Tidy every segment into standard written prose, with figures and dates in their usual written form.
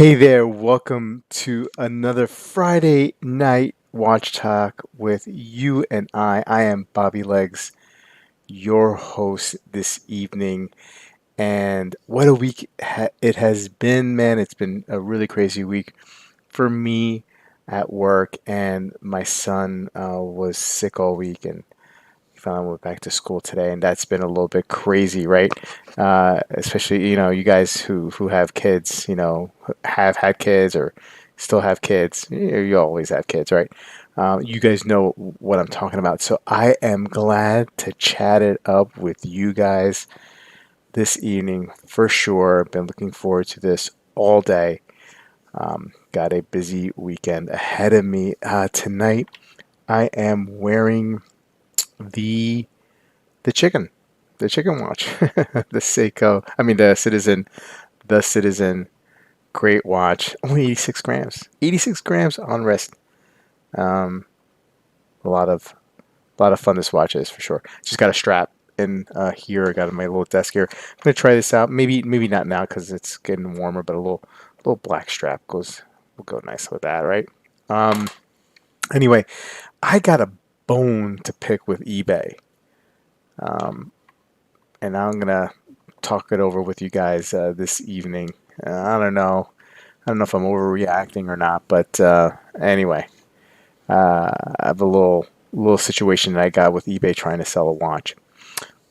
Hey there, welcome to another Friday night watch talk with you and I. I am Bobby Legs, your host this evening. And what a week it has been, man. It's been a really crazy week for me at work, and my son was sick all week, and he finally went back to school today, and that's been a little bit crazy, right? Especially, you guys who have kids, have had kids or still have kids. You always have kids, right? You guys know what I'm talking about. So I am glad to chat it up with you guys this evening for sure. Been looking forward to this all day. Got a busy weekend ahead of me. Tonight, I am wearing the the chicken, the chicken watch, the Seiko. I mean the Citizen Great Watch. Only 86 grams. 86 grams on wrist. Um, a lot of fun this watch is for sure. Just got a strap in here. I got it on my little desk here. I'm gonna try this out. Maybe not now because it's getting warmer, but a little black strap will go nice with that, right? Um, anyway, I got a bone to pick with eBay. Um, and I'm gonna talk it over with you guys this evening. I don't know. I don't know if I'm overreacting or not, but anyway, I have a little situation that I got with eBay trying to sell a watch.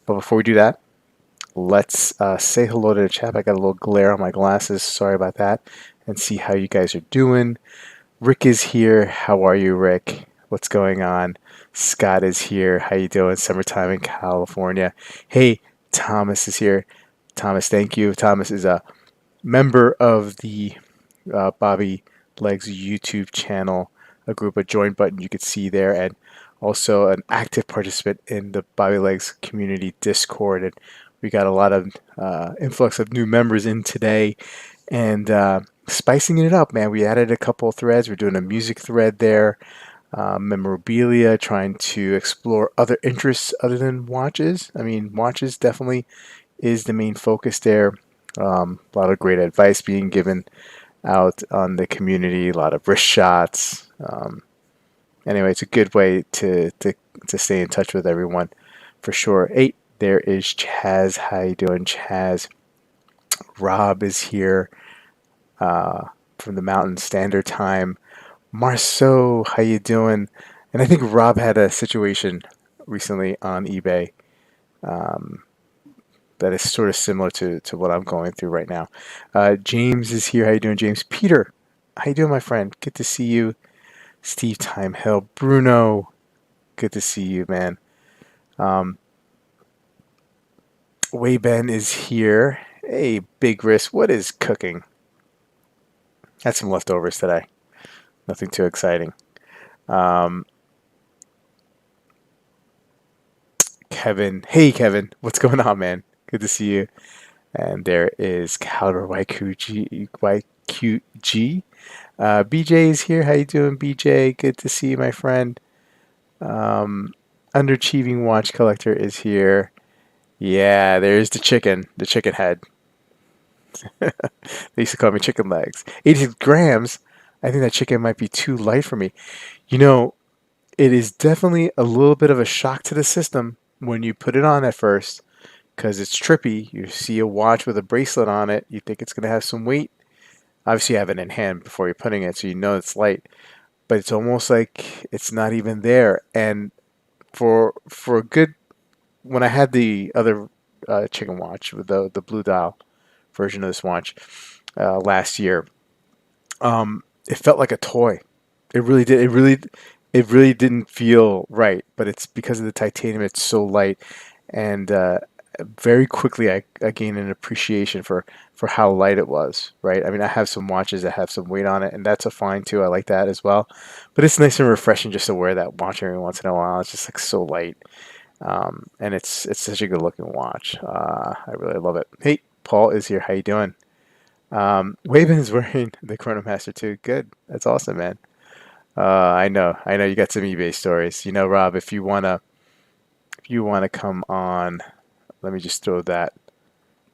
But before we do that, let's say hello to the chat. I got a little glare on my glasses. Sorry about that. And see how you guys are doing. Rick is here. How are you, Rick? What's going on? Scott is here. How you doing? Summertime in California. Hey, Thomas is here. Thomas, thank you. Thomas is a member of the Bobby Legs YouTube channel, a group, a join button you could see there, and also an active participant in the Bobby Legs community Discord. And we got a lot of influx of new members in today, and spicing it up, man. We added a couple threads. We're doing a music thread there, memorabilia, trying to explore other interests other than watches. I mean, watches definitely is the main focus there. A lot of great advice being given out on the community, a lot of wrist shots. Anyway, it's a good way to stay in touch with everyone for sure. Hey, there is Chaz. How you doing, Chaz? Rob is here from the Mountain Standard Time. Marceau, how you doing? And I think Rob had a situation recently on eBay that is sort of similar to what I'm going through right now. James is here. How you doing, James? Peter, how you doing, my friend? Good to see you. Steve Time Hill. Bruno, good to see you, man. Um, Wayben is here. Hey, Big Risk, what is cooking? Had some leftovers today. Nothing too exciting. Um, Kevin, hey Kevin, what's going on, man? Good to see you. And there is Caliber YQG. BJ is here. How you doing, BJ? Good to see you, my friend. Um, Underachieving Watch Collector is here. Yeah, there's the chicken head. They used to call me chicken legs. 86 grams. I think that chicken might be too light for me. You know, it is definitely a little bit of a shock to the system when you put it on at first because it's trippy. You see a watch with a bracelet on it, you think it's going to have some weight. Obviously, you have it in hand before you're putting it, so you know it's light. But it's almost like it's not even there. And for a good, when I had the other chicken watch with the blue dial version of this watch last year, it felt like a toy. It really did. It really didn't feel right. But it's because of the titanium. It's so light, and very quickly I gained an appreciation for how light it was. Right. I mean, I have some watches that have some weight on it, and that's a fine too. I like that as well. But it's nice and refreshing just to wear that watch every once in a while. It's just like so light, and it's such a good looking watch. I really love it. Hey, Paul is here. How you doing? Waven is wearing the Chronomaster too. Good. That's awesome, man. I know you got some eBay stories. You know, Rob, if you wanna come on, let me just throw that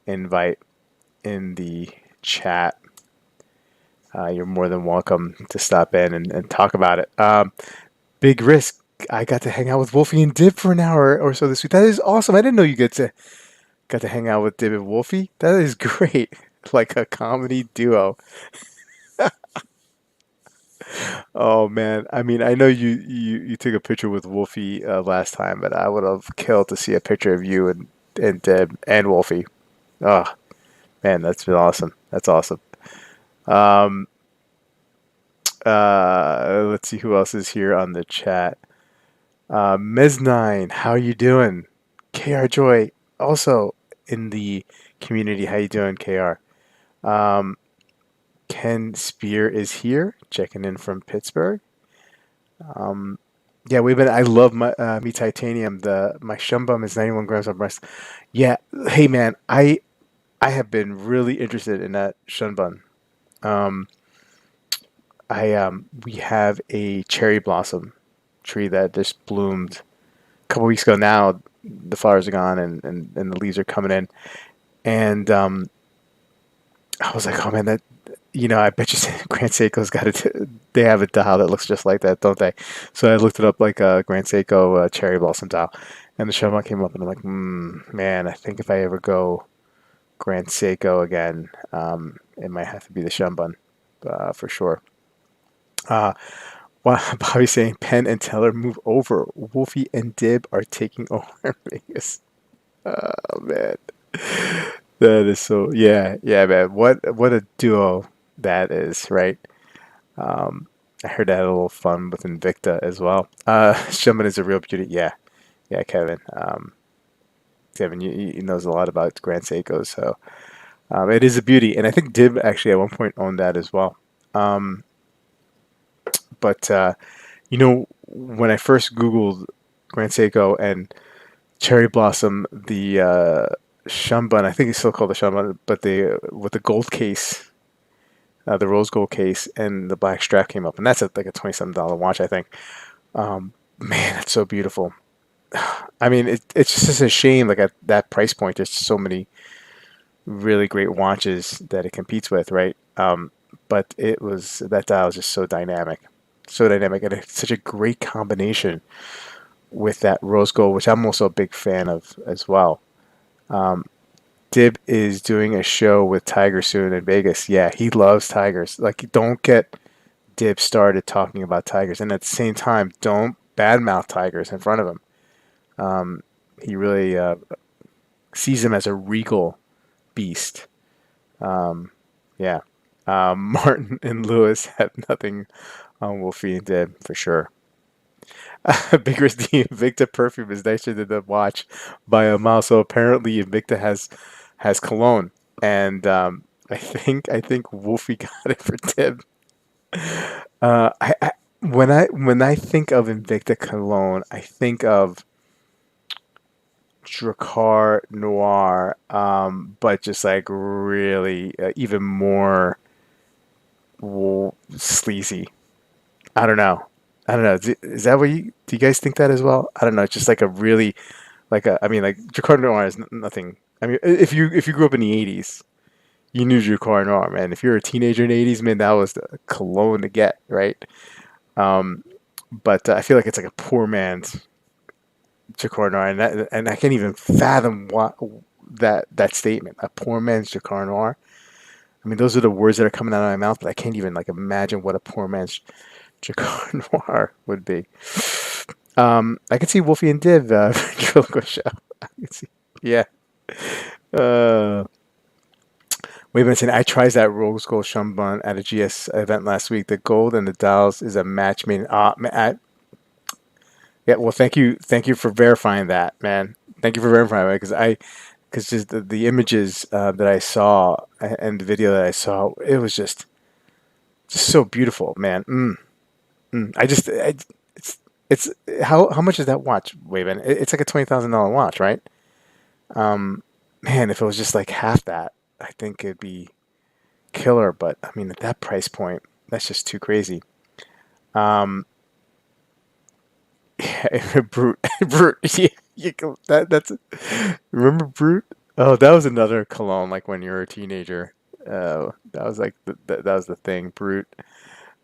invite in the chat. You're more than welcome to stop in and talk about it. Big risk. I got to hang out with Wolfie and Dib for an hour or so this week. That is awesome. I didn't know you got to hang out with Dib and Wolfie. That is great. Like a comedy duo. Oh man. I mean, I know you took a picture with Wolfie last time, but I would have killed to see a picture of you and Dib and Wolfie. Oh man, that's been awesome. That's awesome. Um, let's see who else is here on the chat. Mes9, how you doing? KR Joy, also in the community. How you doing, KR? Um, Ken Spear is here, checking in from Pittsburgh. Um, yeah, we've been. I love my me titanium. The my shumbum is 91 grams of breast. Yeah, hey man, I have been really interested in that shunbun. Um, I we have a cherry blossom tree that just bloomed a couple weeks ago. Now the flowers are gone and the leaves are coming in. And I was like, oh man, that I bet you Grand Seiko's got it. They have a dial that looks just like that, don't they? So I looked it up like a Grand Seiko cherry blossom dial, and the Showman came up, and I'm like, man, I think if I ever go Grand Seiko again, it might have to be the Shumbun, for sure. Uh, well, Bobby's saying Penn and Teller move over. Wolfie and Dib are taking over Vegas. Oh man, that is so yeah man. What a duo that is, right? Um, I heard that had a little fun with Invicta as well. Shuman is a real beauty. Yeah, Kevin. Kevin, you knows a lot about Grand Seiko, so it is a beauty, and I think Dib actually at one point owned that as well. Um, but when I first Googled Grand Seiko and Cherry Blossom, the Shumbun, I think it's still called the Shumbun, but the with the gold case, the rose gold case, and the black strap came up, and that's like a $27 watch, I think. Man, it's so beautiful. I mean, it's just a shame, like at that price point, there's so many really great watches that it competes with, right? But that dial is just so dynamic, and it's such a great combination with that rose gold, which I'm also a big fan of as well. Um, Dib is doing a show with Tiger soon in Vegas. Yeah, he loves tigers. Like, don't get Dib started talking about tigers, and at the same time, don't badmouth tigers in front of him. He really sees him as a regal beast. Um, yeah. Martin and Lewis have nothing on Wolfie and Dib for sure. Bigger the Invicta perfume is nicer than the watch by a mile. So apparently Invicta has cologne, and I think Wolfie got it for Dib. When I think of Invicta cologne, I think of Dracar Noir, but just like really even more sleazy. I don't know. I don't know. Is that what do you guys think that as well? I don't know. It's just like a really I mean like Dracar Noir is nothing. I mean if you grew up in the '80s, you knew Dracar Noir, man. If you're a teenager in the '80s, man, that was the cologne to get, right? Um, but I feel like it's like a poor man's Dracar Noir, and I can't even fathom what that statement. A poor man's Dracar Noir. I mean, those are the words that are coming out of my mouth, but I can't even like imagine what a poor man's Dracar Noir would be. I could see Wolfie and Div ventriloquist show. I could see, yeah. Uh, Wait a minute, I tried that rose gold Shumbun at a GS event last week. The gold and the dials is a match made. Yeah, well, thank you for verifying that, man. Thank you for verifying that because just the images that I saw and the video that I saw, it was just so beautiful, man. It's how much is that watch, Waven? It's like a $20,000 watch, right? Man, if it was just like half that, I think it'd be killer. But I mean, at that price point, that's just too crazy. Um, Brute, Brute. Yeah, that's remember Brute? Oh, that was another cologne, like when you were a teenager. That was like that was the thing. Brute.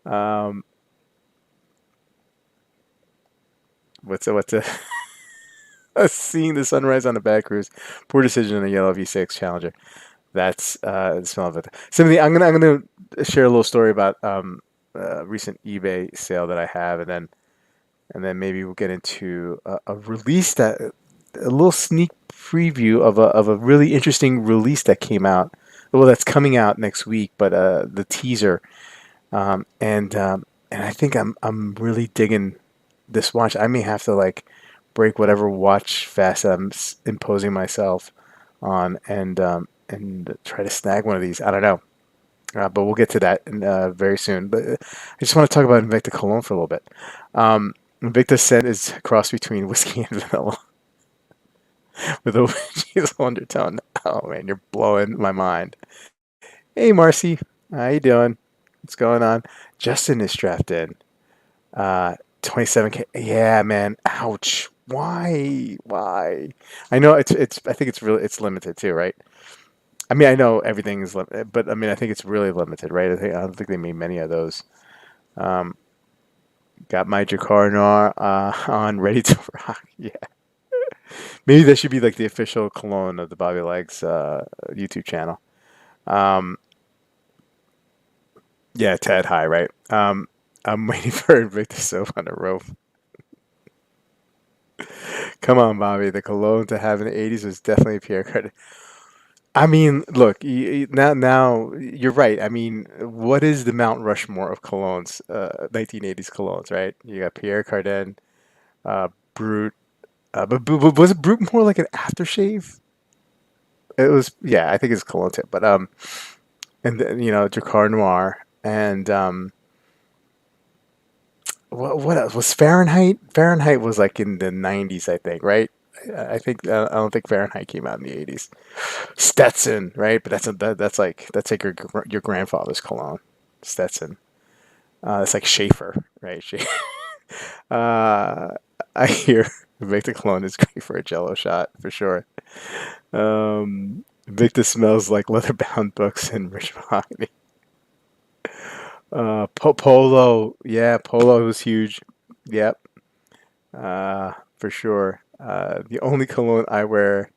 Um, what's a seeing the sunrise on the back cruise. Poor decision in the yellow V6 Challenger. That's the smell of it. Simply, I'm gonna share a little story about recent eBay sale that I have, and then maybe we'll get into a release that a little sneak preview of a really interesting release that came out. Well, that's coming out next week, but the teaser, um, and um, and I think I'm really digging this watch. I may have to like break whatever watch fast that I'm imposing myself on, and try to snag one of these. I don't know, but we'll get to that very soon. But I just want to talk about Invicta Cologne for a little bit. Invicta scent is a cross between whiskey and vanilla with a witchy undertone. Oh man, you're blowing my mind. Hey Marcy, how you doing? What's going on? Justin is strapped in. 27K. Yeah, man. Ouch. Why? Why? I know it's I think it's really it's limited too, right? I mean, I know everything is limited, but I mean, I think it's really limited, right? I don't think they made many of those. Um, got my Jacquard Noir on ready to rock. Yeah, maybe that should be like the official cologne of the Bobby Legs YouTube channel. Um, yeah, Tad High, right? I'm waiting for Invictus Soap on the rope. Come on, Bobby. The cologne to have in the '80s was definitely Pierre Cardin. I mean, look, now you're right. I mean, what is the Mount Rushmore of colognes? 1980s colognes, right? You got Pierre Cardin, Brut. But was it Brut more like an aftershave? It was, yeah, I think it's cologne tip. But and then Jacquard Noir, and what else was Fahrenheit? Fahrenheit was like in the '90s, I think, right? I think I don't think Fahrenheit came out in the '80s. Stetson, right? But that's like your grandfather's cologne, Stetson. It's like Schaefer, right? Uh, I hear Victor cologne is great for a Jello shot for sure. Victor smells like leather-bound books and rich mahogany. Polo, yeah, Polo was huge. Yep, for sure. The only cologne I wear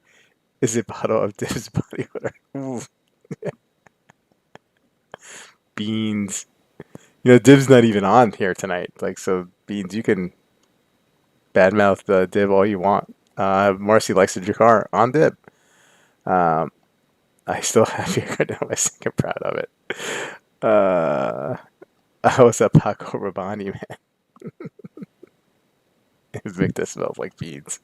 is a bottle of Div's body odor. Ooh, beans. Div's not even on here tonight. Like, so beans, you can badmouth Div all you want. Marcy likes the Jakar on Dib. Um, I still have your card down my second proud of it. Uh, I was a Paco Rabanne man. Victor smells like beans.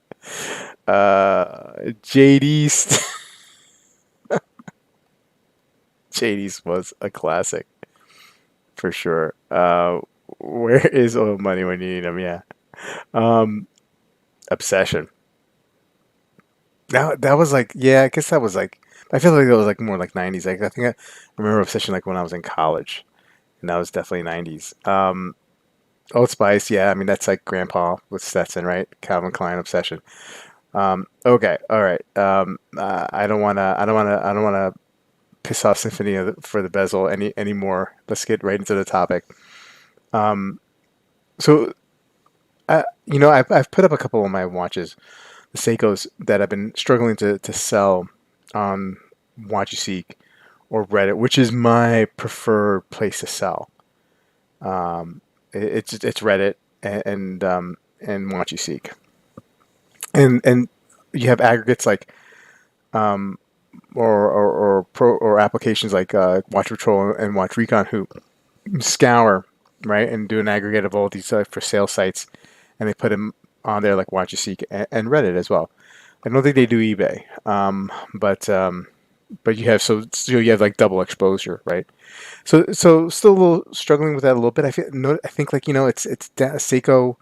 JD's JD's was a classic for sure. Where is oil money when you need them? Yeah. Um, Obsession. That was like, yeah, I guess that was like, I feel like that was like more like '90s. Like I think I remember Obsession like when I was in college, and that was definitely '90s. Old Spice, yeah, I mean that's like Grandpa with Stetson, right? Calvin Klein Obsession. Okay, all right. I don't wanna piss off Symphony for the bezel anymore. Let's get right into the topic. Um, so, I've put up a couple of my watches, the Seikos that I've been struggling to sell on Watch You Seek or Reddit, which is my preferred place to sell. It's Reddit and Watch You Seek, and you have aggregates like or applications like Watch Patrol and Watch Recon who scour, right, and do an aggregate of all these for sale sites, and they put them on there like Watch You Seek and Reddit as well. I don't think they do eBay, but you have so you have like double exposure, right? So still a little struggling with that a little bit. I think like Seiko,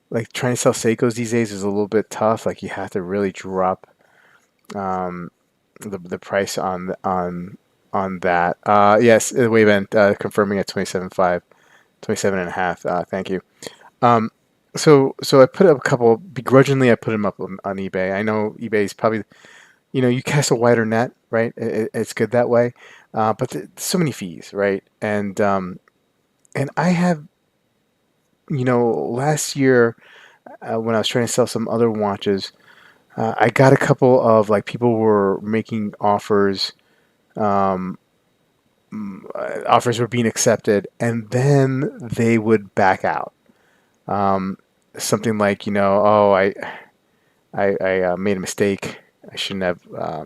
like trying to sell Seikos these days is a little bit tough. Like you have to really drop um, the price on that. Yes, Wayman confirming at 27.5, 27 and a half. Thank you. Um, so I put up a couple begrudgingly. I put them up on eBay. I know eBay is probably you cast a wider net, right? It's good that way. But so many fees, right? And I have, last year when I was trying to sell some other watches, I got a couple of like people were making offers. Um, Offers were being accepted, and then they would back out. Um, Something like, oh, I made a mistake. I shouldn't have. I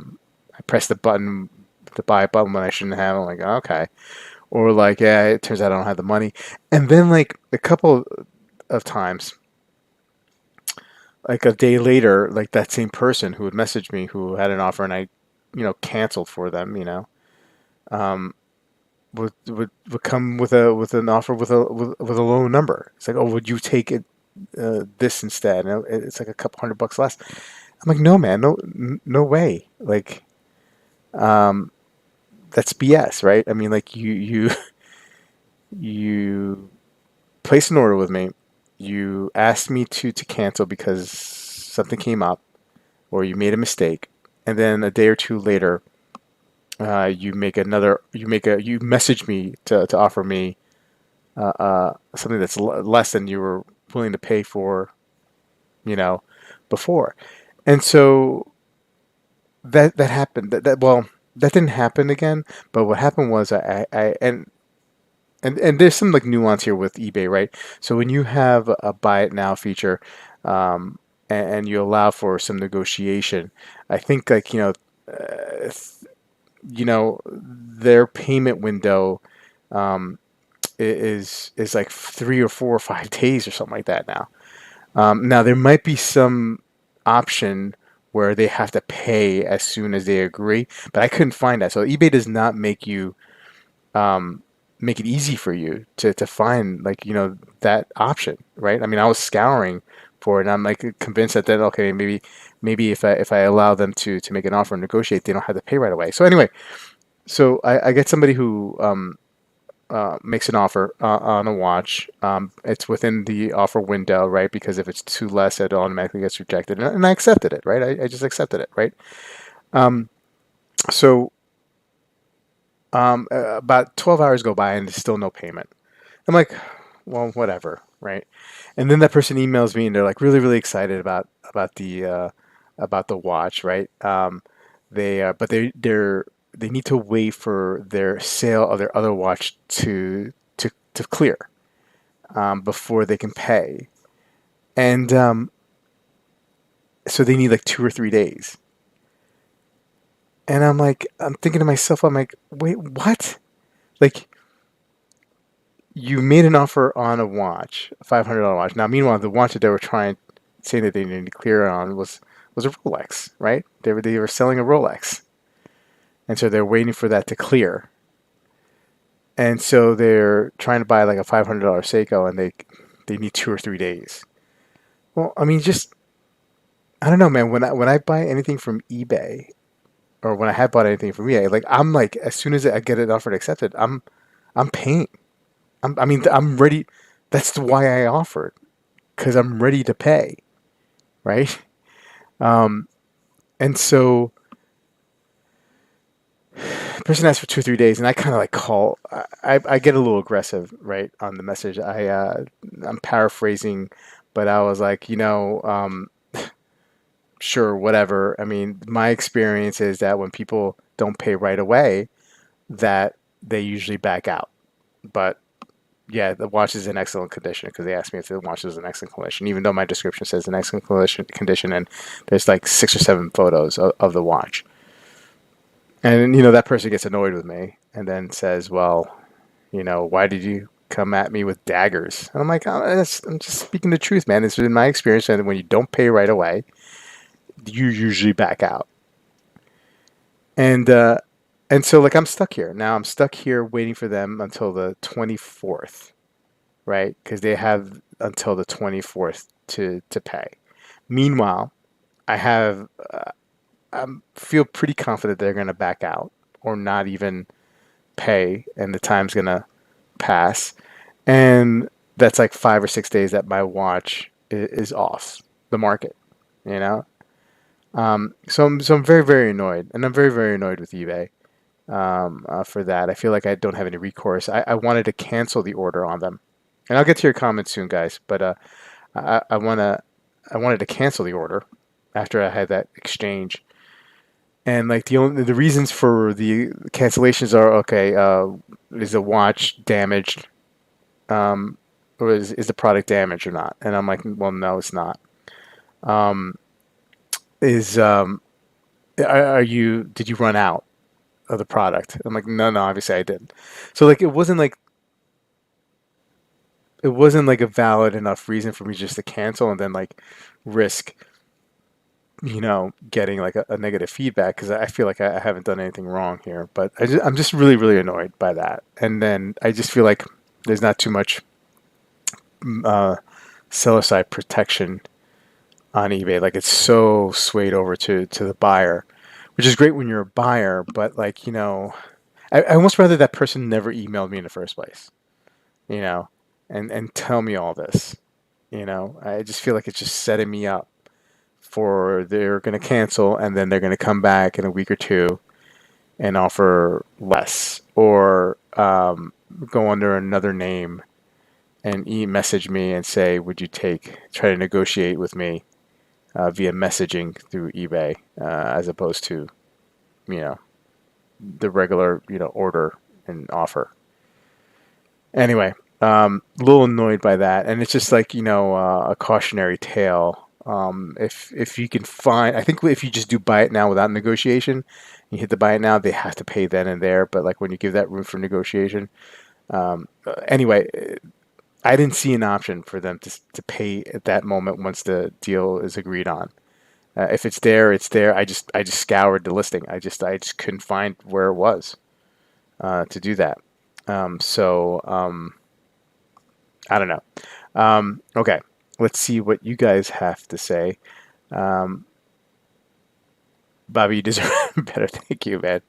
pressed the buy button when I shouldn't have. I'm like, okay. Or like, yeah, it turns out I don't have the money. And then like a couple of times, like a day later, like that same person who had messaged me who had an offer and I, canceled for them, um, would come with an offer with a low number. It's like, oh, would you take it this instead? And it's like a couple $100 less. I'm like, no, man, no way. Like, um, that's BS, right? I mean, like you place an order with me. You asked me to cancel because something came up or you made a mistake, and then a day or two later, you message me to offer me something that's less than you were willing to pay for, you know, before. And so that happened. Well, that didn't happen again. But what happened was I and there's some like nuance here with eBay, right? So when you have a buy it now feature, and you allow for some negotiation, I think like their payment window um, is like 3 or 4 or 5 days or something like that now. Now there might be some option where they have to pay as soon as they agree, but I couldn't find that. So eBay does not um, make it easy for you to find like that option, right? I mean, I was scouring for it, and I'm like convinced that okay, maybe if I allow them to make an offer and negotiate, they don't have to pay right away. So anyway, so I get somebody who makes an offer on a watch. It's within the offer window, right? Because if it's too less, it automatically gets rejected, and I accepted it, right? I just accepted it, right? Um, so about 12 hours go by and there's still no payment. I'm like, well, whatever, right? And then that person emails me and they're like really, really excited about the watch, right? But they need to wait for their sale of their other watch to clear before they can pay, and so they need like 2 or 3 days. And I'm thinking to myself, I'm like, wait, what? Like, you made an offer on a watch, a $500 watch. Now, meanwhile, the watch that they were saying that they needed to clear on was a Rolex, right? They were selling a Rolex, and so they're waiting for that to clear. And so they're trying to buy like a $500 Seiko, and they need 2 or 3 days. Well, I mean, just I don't know, man. When I buy anything from eBay, or when I have bought anything from eBay, like I'm like as soon as I get it offered accepted, I'm paying. I mean, I'm ready. That's why I offered, because I'm ready to pay, right? Um, and so the person asked for 2 or 3 days, and I kind of like call. I get a little aggressive, right, on the message. I'm paraphrasing, but I was like, sure, whatever. I mean, my experience is that when people don't pay right away, that they usually back out. But yeah, the watch is in excellent condition because they asked me if the watch is in excellent condition, even though my description says in excellent condition, and there's like 6 or 7 photos of the watch. And that person gets annoyed with me and then says, "Well, why did you come at me with daggers?" And I'm like, I'm just speaking the truth, man. It's been my experience that when you don't pay right away, you usually back out. And so like I'm stuck here now. I'm stuck here waiting for them until the 24th, right? Because they have until the 24th to pay. Meanwhile, I have I feel pretty confident they're going to back out or not even pay, and the time's going to pass. And that's like 5 or 6 days that my watch is off the market, you know? So I'm very, very annoyed. And I'm very, very annoyed with eBay. for that. I feel like I don't have any recourse. I wanted to cancel the order on them, and I'll get to your comments soon, guys. But I wanna I wanted to cancel the order after I had that exchange, and like the reasons for the cancellations are okay. Is the watch damaged? Um, or is the product damaged or not? And I'm like, well, no, it's not. Um, is are you did you run out of the product? I'm like, no, obviously I didn't. So like it wasn't like a valid enough reason for me just to cancel and then like risk getting like a negative feedback because I feel like I haven't done anything wrong here. But I'm just really really annoyed by that. And then I just feel like there's not too much uh, seller side protection on eBay. Like it's so swayed over to the buyer, which is great when you're a buyer, but like I almost rather that person never emailed me in the first place, you know, and tell me all this. I just feel like it's just setting me up for they're going to cancel and then they're going to come back in a week or two and offer less or go under another name and message me and say, would you try to negotiate with me via messaging through eBay as opposed to, you know, the regular, order and offer. Anyway, a little annoyed by that, and it's just like a cautionary tale. If you can find, I think if you just do buy it now without negotiation, you hit the buy it now, they have to pay then and there. But like when you give that room for negotiation, anyway, I didn't see an option for them to pay at that moment once the deal is agreed on. If it's there, it's there. I just scoured the listing. I just couldn't find where it was to do that. So I don't know. Okay, let's see what you guys have to say. Um, Bobby, you deserve better. Thank you, man.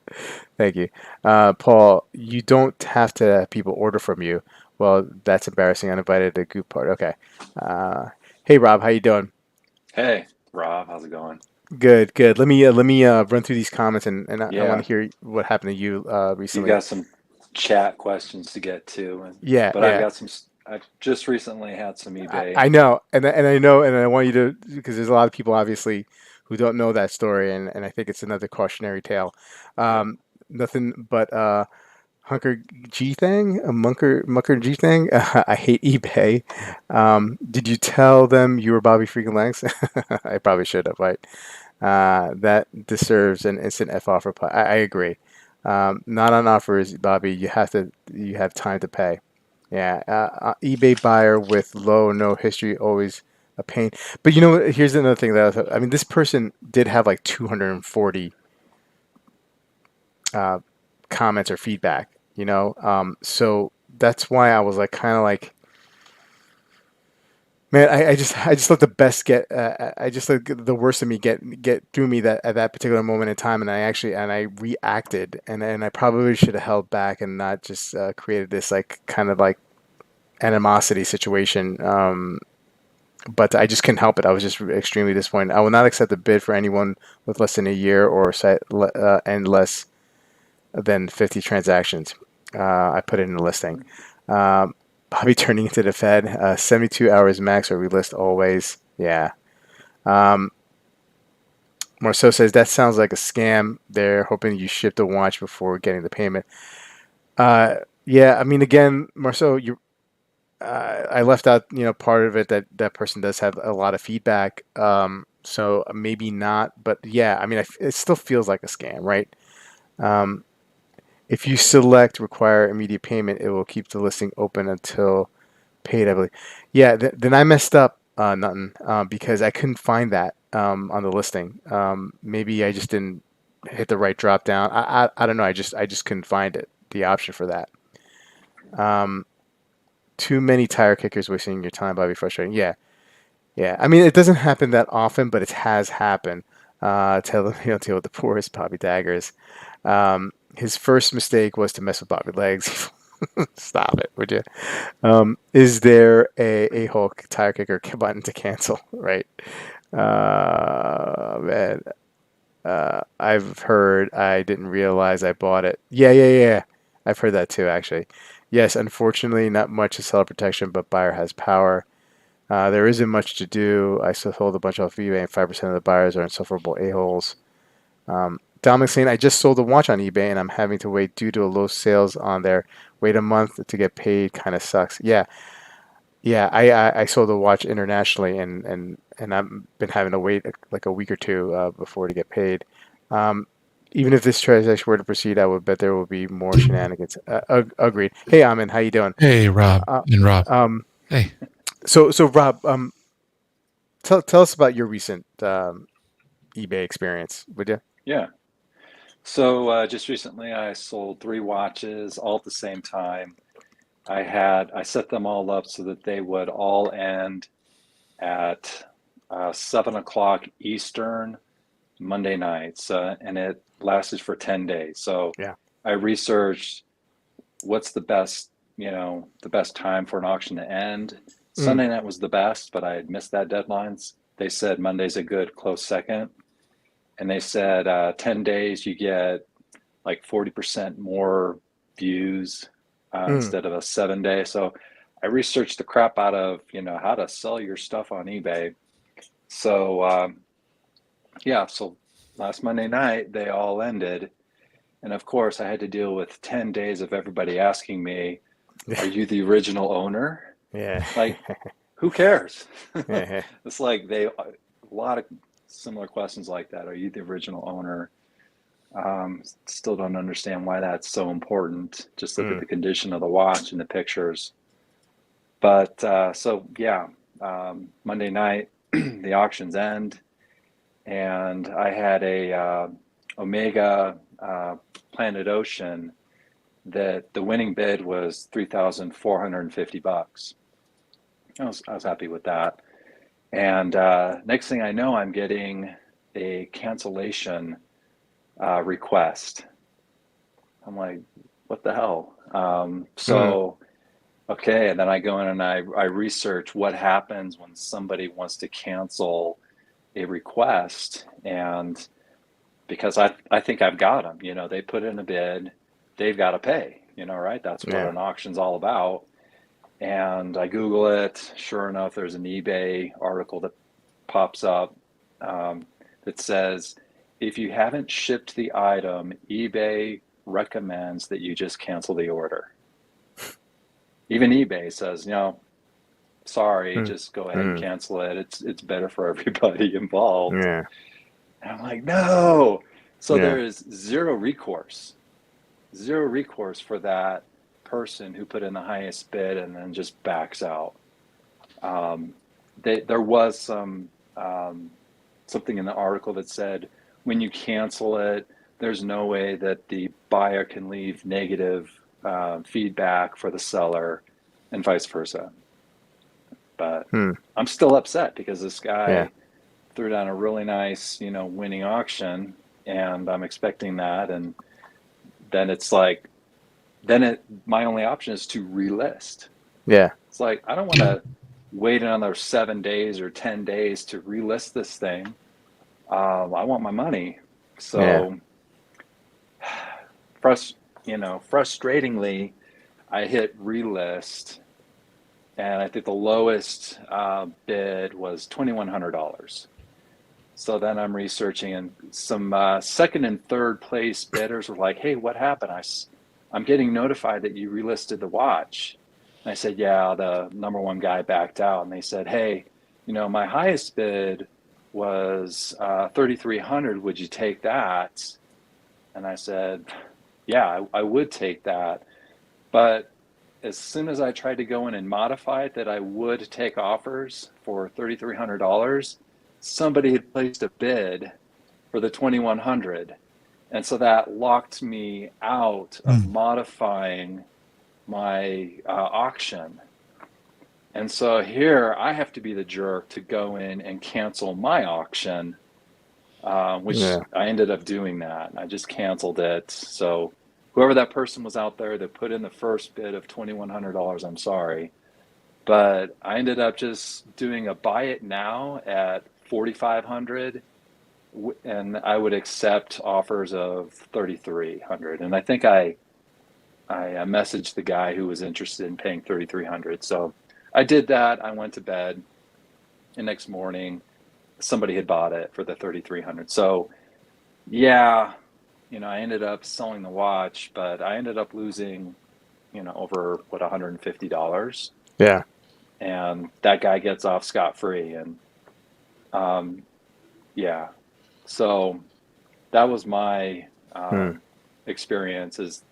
Thank you. Paul, you don't have to have people order from you. Well, that's embarrassing. Uninvited at goop part. Okay. Uh, hey, Rob, how you doing? Hey, Rob, how's it going? Good, good. Let me run through these comments and I want Yeah, to hear what happened to you you recently. got some chat questions to get to, and Yeah, but I've yeah. got some. I've just recently had some eBay. I know, and I know, and I want you to because there's a lot of people obviously who don't know that story, and I think it's another cautionary tale. Yep. Nothing but Hunker G thing, a Munker G thing. I hate eBay. Did you tell them you were Bobby freaking Langs? I probably should have, right? That deserves an instant F off reply. I agree. Not on offers, Bobby. You have time to pay. Yeah, eBay buyer with low or no history always a pain. But here's another thing I mean, this person did have like 240 uh, comments or feedback. So that's why I was like kind of like, man, I just let the best get. I just let the worst of me get through me that at that particular moment in time, and I reacted, and I probably should have held back and not just created this like kind of like animosity situation. But I just couldn't help it. I was just extremely disappointed. I will not accept a bid for anyone with less than a year and less than 50 transactions. I put it in the listing. Bobby turning into the Fed. 72 hours max or we list always. Yeah. Um, Marceau says that sounds like a scam. They're hoping you ship the watch before getting the payment. Uh, yeah, I mean, again, Marceau, I left out, part of it that that person does have a lot of feedback. So maybe not, but yeah, I mean, it still feels like a scam, right? Um, if you select require immediate payment, it will keep the listing open until paid, I believe. Yeah, then I messed up, nothing, because I couldn't find that on the listing. Maybe I just didn't hit the right drop down. I don't know. I just couldn't find it, the option for that. Um, Too many tire kickers wasting your time, Bobby. Frustrating. Yeah, yeah. I mean, it doesn't happen that often, but it has happened. Tell them you don't deal with the poorest Bobby Daggers. His first mistake was to mess with Bobby Legs. Stop it, would you? Is there a Hulk tire kicker button to cancel? Right. Man. I've heard I didn't realize I bought it. Yeah, yeah, yeah. I've heard that too, actually. Yes, unfortunately, not much is seller protection, but buyer has power. There isn't much to do. I still hold a bunch off eBay, and 5% of the buyers are insufferable a-holes. Dominic's saying, I just sold a watch on eBay, and I'm having to wait due to a low sales on there. Wait a month to get paid kind of sucks. Yeah, yeah. I sold a watch internationally, and I've been having to wait like a week or two before to get paid. Um, Even if this transaction were to proceed, I would bet there will be more shenanigans. Agreed. Hey, Amin, how you doing? Hey, Rob Uh, and Rob. um, Hey. so Rob, tell us about your recent eBay experience, would you? Yeah. So just recently, I sold three watches all at the same time. I set them all up so that they would all end at 7 o'clock Eastern Monday nights, and it lasted for 10 days. So Yeah. I researched what's the best time for an auction to end. Mm, Sunday night was the best, but I had missed that deadline. They said Monday's a good close second, and they said 10 days you get like 40% more views mm, instead of a 7 day. So I researched the crap out of how to sell your stuff on eBay. So yeah, so last Monday night they all ended, and of course I had to deal with 10 days of everybody asking me, "Are you the original owner?" yeah. Like, who cares? Yeah. It's like a lot of similar questions like that. Are you the original owner? Still don't understand why that's so important. Just look at Mm, the condition of the watch and the pictures. But so yeah, Monday night the auctions end, and I had a Omega Planet Ocean that the winning bid was $3,450. I was happy with that. And next thing I know, I'm getting a cancellation request. I'm like, what the hell? mm, Okay, and then I go in and I research what happens when somebody wants to cancel a request. And because I think I've got them, they put in a bid, they've got to pay, right? That's what yeah. an auction's all about. And I Google it. Sure enough, there's an eBay article that pops up that says if you haven't shipped the item, eBay recommends that you just cancel the order. Even eBay says, sorry, Mm, just go ahead and mm, cancel it. It's better for everybody involved. yeah. And I'm like, no. So Yeah. there is zero recourse for that person who put in the highest bid and then just backs out. Um, there was something in the article that said when you cancel it, there's no way that the buyer can leave negative feedback for the seller, and vice versa. But Mm, I'm still upset because this yeah. guy threw down a really nice, winning auction, and I'm expecting that, and then it's like, my only option is to relist. Yeah. It's like I don't want to wait another 7 days or 10 days to relist this thing. I want my money. Yeah. So, frustratingly, I hit relist, and I think the lowest bid was $2,100. So then I'm researching, and some second and third place bidders were like, "Hey, what happened? I'm getting notified that you relisted the watch." And I said, "Yeah, the number one guy backed out." And they said, "Hey, my highest bid was 3,300. Would you take that?" And I said, "Yeah, I would take that." But as soon as I tried to go in and modify it that I would take offers for $3,300, somebody had placed a bid for the 2,100. And so that locked me out of Mm. modifying my auction. And so here I have to be the jerk to go in and cancel my auction, which Yeah. I ended up doing that. I just canceled it. So whoever that person was out there that put in the first bid of $2,100, I'm sorry. But I ended up just doing a buy it now at 4,500, and I would accept offers of 3,300. And I think I messaged the guy who was interested in paying 3,300. So I did that. I went to bed. The next morning, somebody had bought it for the 3,300. So yeah, I ended up selling the watch, but I ended up losing, over what, $150. Yeah. And that guy gets off scot free. And um, yeah, so that was my Hmm. experience. Is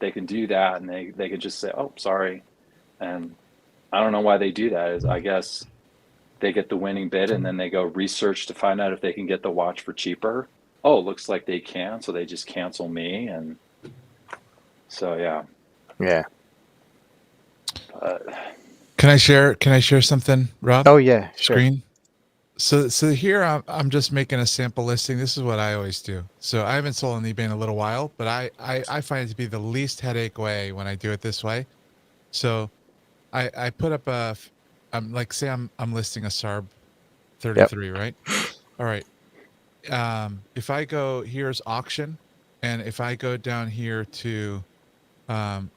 they can do that, and they can just say, "Oh, sorry," and I don't know why they do that. Is I guess they get the winning bid, and then they go research to find out if they can get the watch for cheaper. Oh, looks like they can, so they just cancel me, and so yeah. Yeah. But Can I share something, Rob? Oh yeah. Sure. Screen. So here I'm just making a sample listing. This is what I always do. So I haven't sold on eBay in a little while, but I find it to be the least headache way when I do it this way. So I put up I'm like, say I'm listing a SARB Yep. 33, right? All right. If I go, here's auction, and if I go down here to um,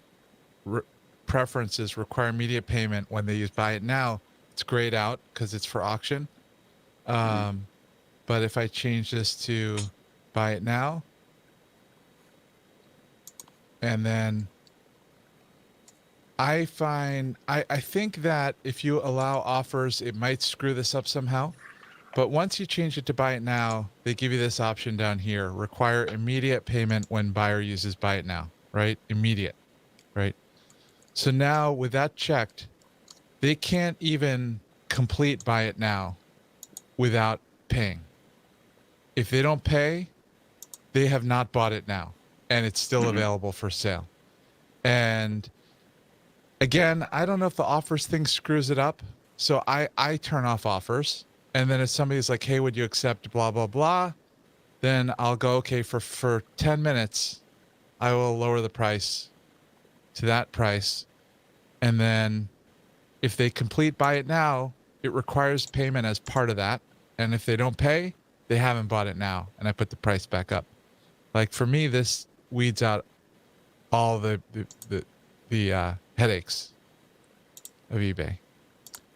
re- preferences, require immediate payment when they use buy it now, it's grayed out because it's for auction. mhm. Um, but if I change this to buy it now, and then I think that if you allow offers, it might screw this up somehow. But once you change it to buy it now, they give you this option down here: require immediate payment when buyer uses buy it now. Right? Immediate. Right? So now with that checked, they can't even complete buy it now without paying. If they don't pay, they have not bought it now, and it's still Mhm. available for sale. And again, I don't know if the offers thing screws it up. So I turn off offers. And then if somebody's like, hey, would you accept blah, blah, blah? Then I'll go, okay, for 10 minutes, I will lower the price to that price. And then if they complete buy it now, it requires payment as part of that. And if they don't pay, they haven't bought it now. And I put the price back up. Like for me, this weeds out all the headaches of eBay.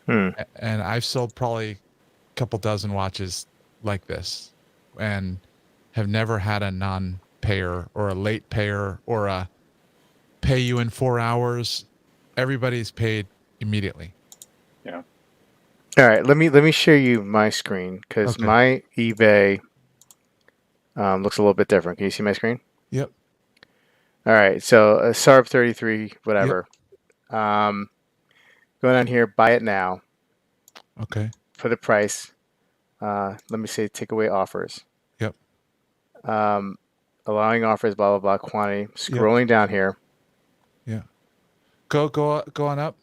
Hmm. And I've sold probably a couple dozen watches like this, and have never had a non-payer or a late payer or a pay you in 4 hours. Everybody's paid immediately. Yeah. All right. Let me share you my screen because Okay. my eBay looks a little bit different. Can you see my screen? Yep. All right. So SARB 33, Yep. whatever. Um, Going on here, buy it now Okay. for the price. Let me say take away offers. Yep. Um, Allowing offers, blah blah blah. Quantity. Yep. Scrolling down here. Yeah. Go on up.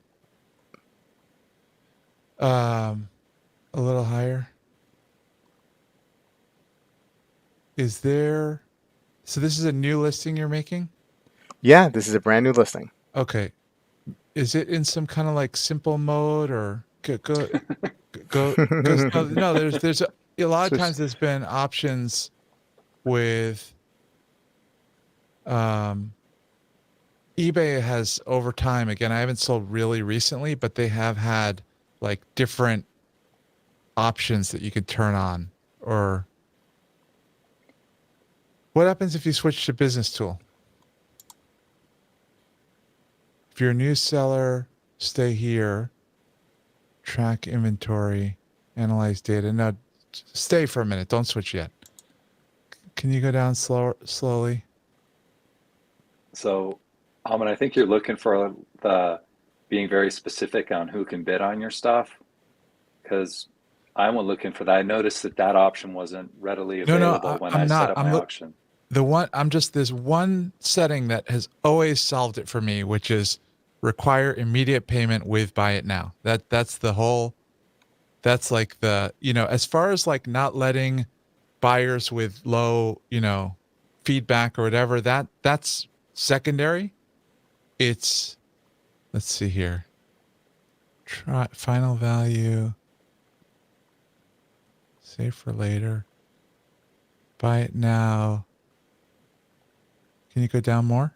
Um, a little higher. Is there? So this is a new listing you're making? Yeah, this is a brand new listing. Okay. Is it in some kind of like simple mode, or go because no, there's a lot of So times there's been options with um eBay has over time, again, I haven't sold really recently, but they have had like different options that you could turn on. Or what happens if you switch to business tool? If you're a new seller, stay here, track inventory, analyze data. No, stay for a minute, don't switch yet. Can you go down slowly? So, I think you're looking for the being very specific on who can bid on your stuff, because I went looking for that. I noticed that option wasn't readily No, available when I I'm set not. up my auction. I'm just, there's one setting that has always solved it for me, which is require immediate payment with buy it now. That's the whole, that's like the, as far as like not letting buyers with low, feedback or whatever, that's secondary. It's, let's see here. Try final value, save for later. Buy it now. Can you go down more?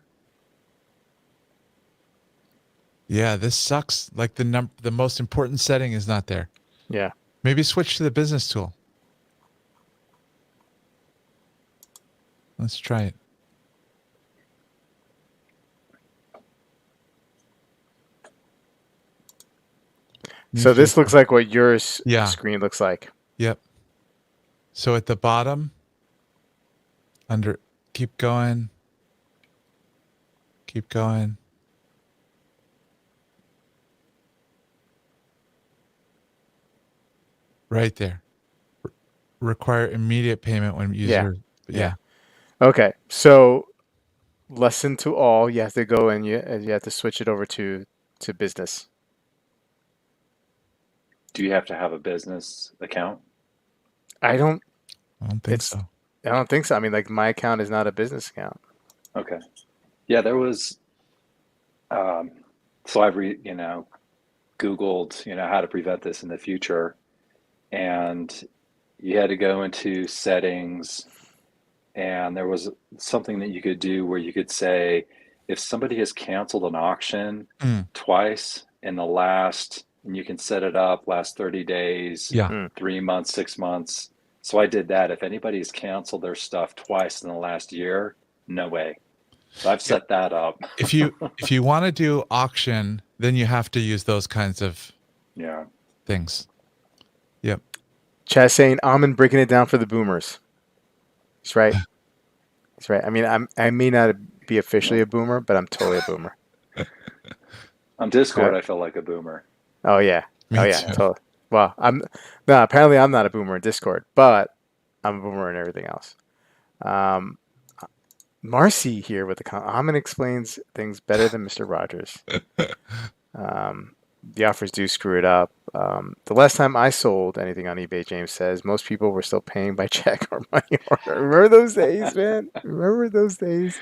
Yeah, this sucks. Like the most important setting is not there. Yeah. Maybe switch to the business tool. Let's try it. New So this looks feature. like what your Yeah. screen looks like. Yep. So at the bottom, keep going. Keep going. Right there. Require immediate payment when user. Yeah. Okay. So listen to all. You have to go and you have to switch it over to business. Do you have to have a business account? I don't. I don't think so. I don't think so. I mean, like my account is not a business account. Okay. Yeah, there was. So I've Googled, how to prevent this in the future, and you had to go into settings, and there was something that you could do where you could say if somebody has canceled an auction Mm. twice in the last, and you can set it up last 30 days, Yeah. 3 months, 6 months. So I did that. If anybody's canceled their stuff twice in the last year, no way. So I've set that up. If you want to do auction, then you have to use those kinds of Yeah. things. Yep. Chaz saying Amin breaking it down for the boomers. He's right. He's right. I mean, I may not be officially a boomer, but I'm totally a boomer. On Discord, I feel like a boomer. Oh yeah. Me Oh yeah. too. Totally. Well, apparently I'm not a boomer in Discord, but I'm a boomer in everything else. Marcy here with the Amin explains things better than Mr. Rogers. The offers do screw it up. The last time I sold anything on eBay, James says, most people were still paying by check or money order. Remember those days, man? Remember those days?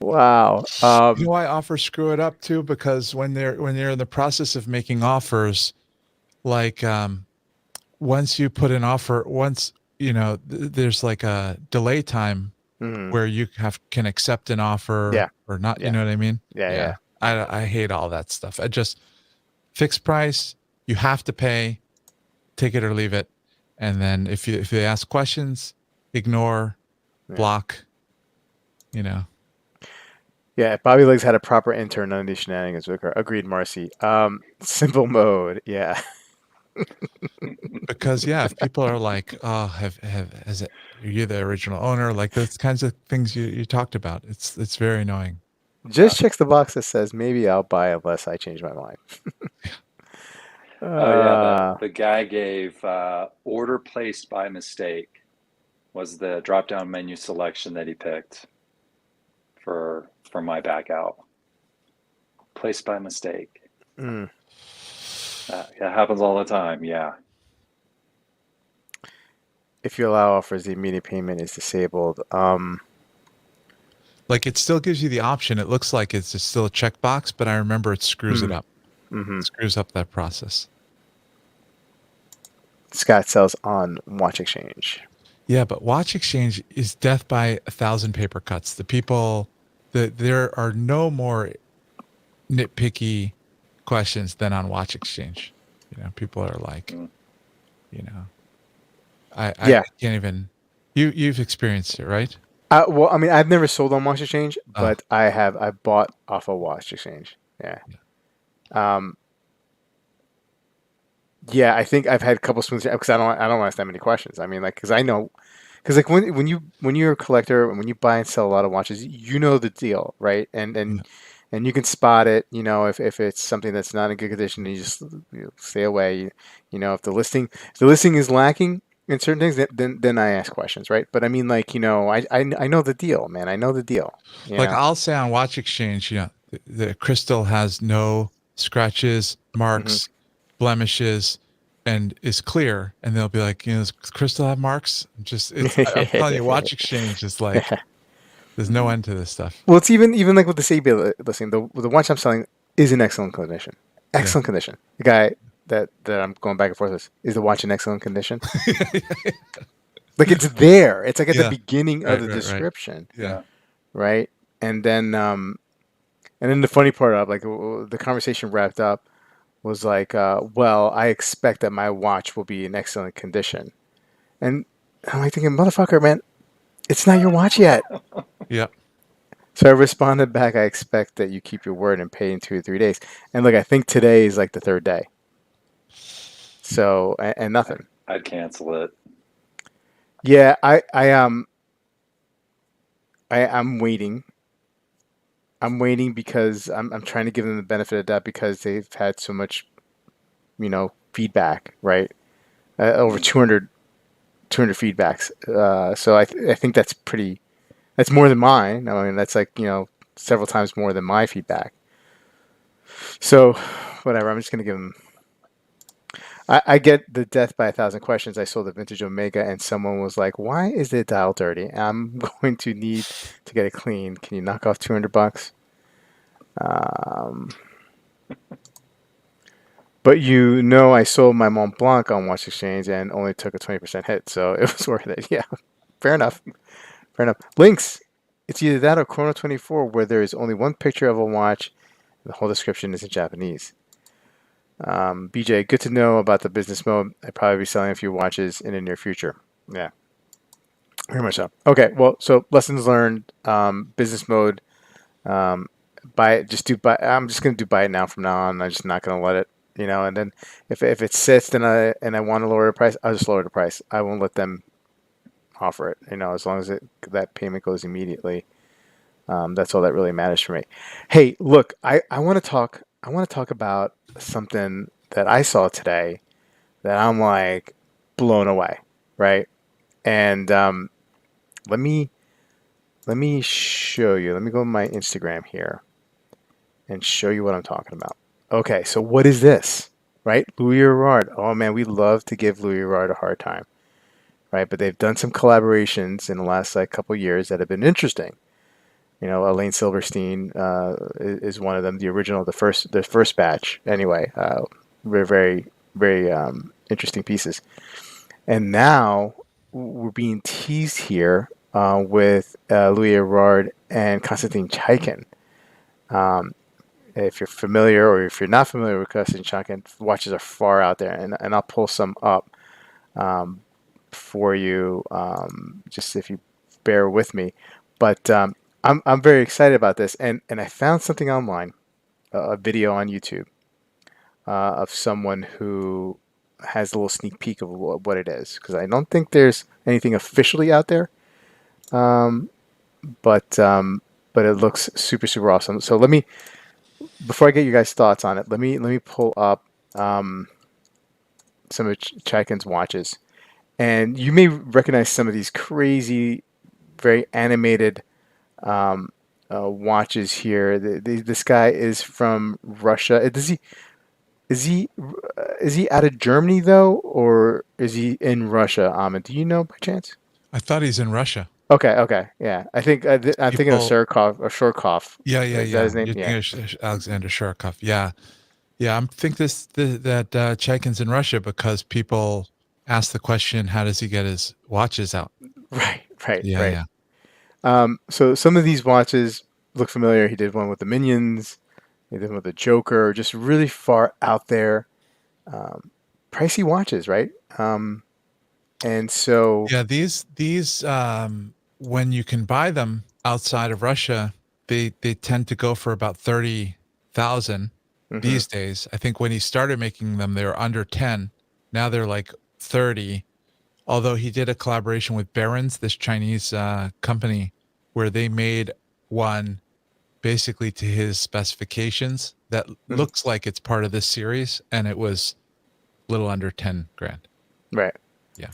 Wow. You know why offers screw it up too? Because when they're in the process of making offers, like once you put an offer, there's like a delay time where you can accept an offer Yeah. or not. Yeah. You know what I mean? Yeah. I hate all that stuff. I just fixed price. You have to pay. Take it or leave it. And then if they ask questions, ignore, block. Yeah, if Bobby Legs had a proper intern, none of these shenanigans would occur. Agreed, Marcy. Simple mode, yeah. Because if people are like, oh, are you the original owner? Like those kinds of things you talked about. It's very annoying. Just checks the box that says maybe I'll buy unless I change my mind. Oh yeah, the guy gave order placed by mistake was the drop-down menu selection that he picked for my back out. Placed by mistake. Mm. That happens all the time. Yeah. If you allow offers, the immediate payment is disabled. Like it still gives you the option. It looks like it's just still a checkbox, but I remember it screws it up. Mm-hmm. It screws up that process. Scott sells on Watch Exchange. Yeah, but Watch Exchange is death by 1,000 paper cuts. The people, there are no more nitpicky questions than on Watch Exchange. People are like, I can't even. You've experienced it, right? Well, I mean, I've never sold on Watch Exchange, but I bought off of Watch Exchange. Yeah. Yeah, I think I've had a couple swings because I don't want to ask that many questions. I mean, like, because like when you're a collector and when you buy and sell a lot of watches, you know the deal, right? And you can spot it. If it's something that's not in good condition, you just stay away. If the listing is lacking in certain things, then I ask questions, right? But I mean, like, I know the deal, man. I know the deal. Like I'll say on Watch Exchange, the crystal has no scratches, marks, blemishes, and is clear, and they'll be like, does crystal have marks? I'm telling you, Watch Exchange is like, there's no end to this stuff. Well, it's even like with the eBay listing, the watch I'm selling is in excellent condition. Excellent condition. The guy that I'm going back and forth with, is the watch in excellent condition? Like it's there. It's like at the Yeah. beginning of Right. the Right. Right. description, Yeah. Yeah. right? And then the funny part of like the conversation wrapped up was like, well, I expect that my watch will be in excellent condition. And I'm like thinking, motherfucker, man, it's not your watch yet. Yeah. So I responded back, I expect that you keep your word and pay in 2 to 3 days. And look, I think today is like the third day. So and nothing. I'd cancel it. Yeah, I'm waiting. I'm waiting because I'm trying to give them the benefit of that because they've had so much, feedback, right? Over Mhm. 200 feedbacks. So I think that's more than mine. I mean, that's like, several times more than my feedback. So whatever, I'm just going to give them. I get the death by 1,000 questions. I sold the vintage Omega and someone was like, why is the dial dirty? I'm going to need to get it clean. Can you knock off $200? Um, but I sold my Mont Blanc on Watch Exchange and only took a 20% hit, so it was worth it. Yeah, fair enough. Fair enough. Links. It's either that or Chrono 24, where there is only one picture of a watch, and the whole description is in Japanese. BJ, good to know about the business mode. I'd probably be selling a few watches in the near future. Yeah, very much so. Okay, well, so lessons learned. Business mode. Um, buy it. Just do buy. I'm just gonna do buy it now from now on. I'm just not gonna let it. And then if it sits, then I want to lower the price, I'll just lower the price. I won't let them offer it. As long as that payment goes immediately. That's all that really matters for me. Hey, look, I want to talk. I want to talk about something that I saw today that I'm like blown away, right? And let me let me show you. Let me go to my Instagram here and show you what I'm talking about. Okay, so what is this? Right, Louis Gerard. Oh man, we love to give Louis Gerard a hard time, right? But they've done some collaborations in the last like couple years that have been interesting. Elaine Silverstein is one of them. The original, the first batch. Anyway, very, very, very interesting pieces. And now we're being teased here with Louis Erard and Konstantin Chaikin. Um, if you're familiar or if you're not familiar with Konstantin Chaikin, watches are far out there, and I'll pull some up um, for you, just if you bear with me. But I'm very excited about this, and I found something online, a video on YouTube of someone who has a little sneak peek of what it is, because I don't think there's anything officially out there, um, but um, but it looks super super awesome. So before I get you guys' thoughts on it, let me pull up some of Chaikin's watches, and you may recognize some of these crazy, very animated watches here. This guy is from Russia. Is he is he out of Germany though, or is he in Russia? Ahmed, do you know by chance? I thought he's in Russia. Okay, okay, yeah. I think I'm thinking of People. Surkov or Shorkov. Yeah. Yeah. Is that Yeah. his name? You're Yeah. thinking of Alexander Sharkov. Yeah. Yeah. I'm think that Chaikin's in Russia because people ask the question, how does he get his watches out? Right, right, Yeah. right. Yeah. So some of these watches look familiar. He did one with the Minions. He did one with the Joker. Just really far out there. Um, Pricey watches, right? And so. Yeah, these when you can buy them outside of Russia, they tend to go for about 30,000 Mhm. these days. I think when he started making them, they were under 10. Now they're like 30. Although he did a collaboration with Barron's, this Chinese company, where they made one basically to his specifications that Mhm. looks like it's part of this series, and it was a little under 10 grand. Right. Yeah.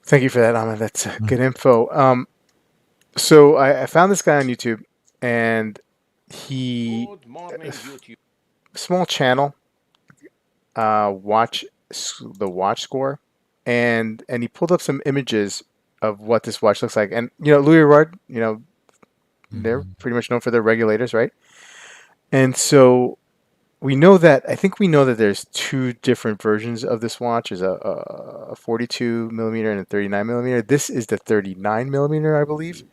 Thank you for that, Ahmed. That's Mm. good info. So I found this guy on YouTube, and he Good morning, YouTube. small channel, the watch score, and he pulled up some images of what this watch looks like. And Louis Gerard, they're Mhm. pretty much known for their regulators, right? And so we know that I think we know that there's two different versions of this watch. There's a 42 millimeter and a 39 millimeter. This is the 39 millimeter, I believe,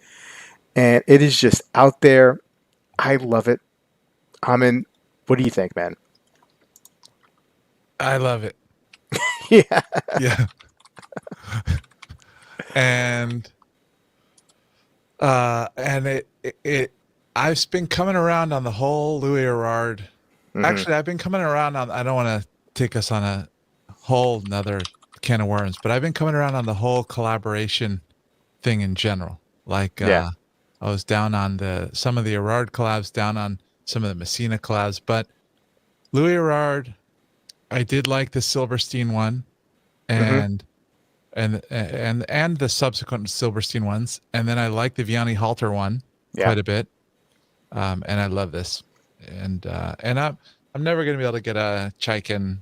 and it is just out there. I love it. Amin, what do you think, man? I love it. Yeah. Yeah. And it I've been coming around on the whole Louis Erard. Hmm. Actually, I've been coming around on, I don't want to take us on a whole another can of worms, but I've been coming around on the whole collaboration thing in general. Like Yeah. I was down on some of the Erard collabs, down on some of the Messina collabs, but Louis Erard, I did like the Silverstein one, Hmm. and and the subsequent Silverstein ones, and then I like the Vianney Halter one Yeah. quite a bit, and I love this, and I'm never gonna be able to get a Chaikin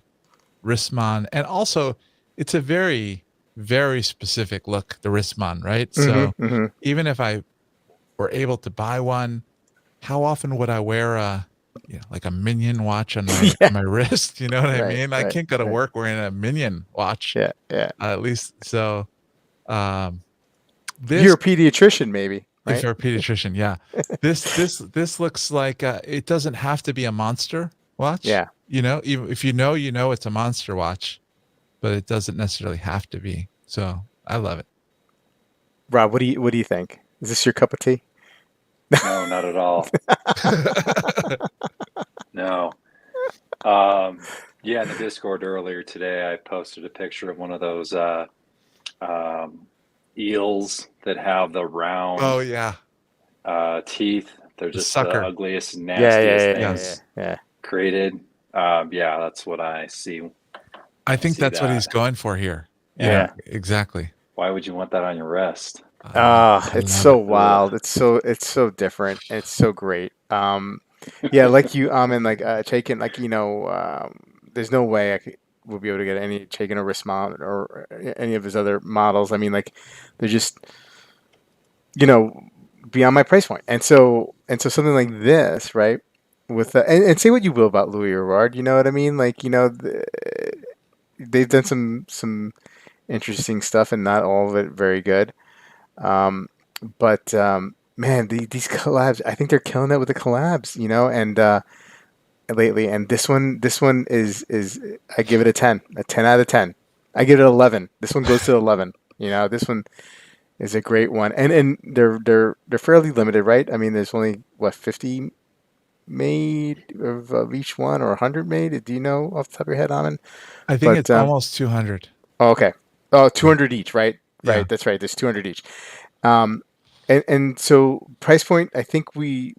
Rissman, and also it's a very very specific look, the Rissman, right? Hmm. So Hmm. even if I were able to buy one, how often would I wear a, like a Minion watch on my Yeah. wrist? You know what I Right. mean? I Right. can't go to Right. work wearing a Minion watch, Yeah. Yeah. at least. So um, You're this, a pediatrician, maybe, if right? you're a pediatrician, yeah, this looks like it doesn't have to be a monster watch. Yeah. Even if you know it's a monster watch, but it doesn't necessarily have to be. So I love it. Rob, what do you think? Is this your cup of tea? No, not at all. No. Yeah, in the Discord earlier today, I posted a picture of one of those um, eels that have the Oh round yeah, teeth. They're the just the sucker. ugliest, Yeah. nastiest Yeah. Yeah. Yeah, Yeah. Yeah. things Yeah. created. Yeah, that's what I see when I I think see that's what he's that. going for here. Yeah. Exactly. Why would you want that on your wrist? Ah, I it's love so it. Ugh. wild. It's so different. It's so great. Yeah, like you, and like Chaikin, like there's no way would be able to get any Chaikin or Wristmount or any of his other models. I mean, like they're just you know beyond my price point. And so something like this, right? With and say what you will about Louis Gerard, you know what I mean? Like they've done some interesting stuff, and not all of it very good. Um, but man, these collabs, I think they're killing it with the collabs, and lately. And this one is I give it a 10 out of 10. I give it 11. This one goes to 11. This one is a great one, and they're fairly limited, right? I mean, there's only what 50 made of each one, or 100 made. Do you know off the top of your head, Amin? I think But it's almost 200. oh, okay, oh, Yeah. 200 each, right? Yeah. Right, that's right. There's 200 each. Um, and so price point, I think we